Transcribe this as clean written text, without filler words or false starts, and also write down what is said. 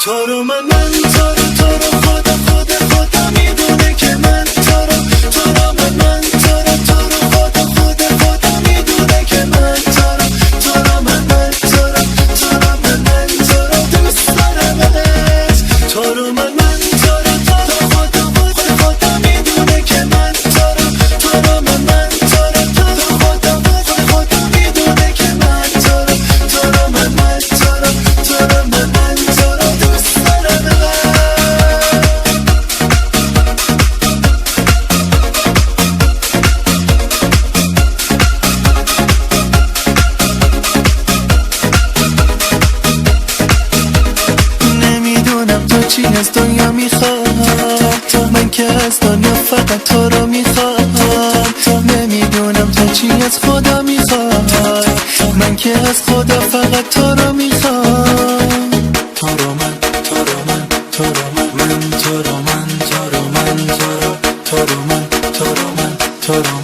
تو رو من تو رو خدا میدونه که من تو رو من تو رو خدا میدونه که من تو رو من تو رو دوست دارمت. تو رو من تو رو خدا میدونه که من تو رو من تو رو خدا میدونه که من تو رو من تو رو من دوست دارمت. نمیدونم تو چی از دنیا میخواد، من که از دنیا فقط تو رو میخوام. نمیدونم تو چی از خدا میخواد، من که از خدا فقط تو رو میخوام. تو رو من تو رو من تو رو من تو رو من تو رو من تو رو من تو رو من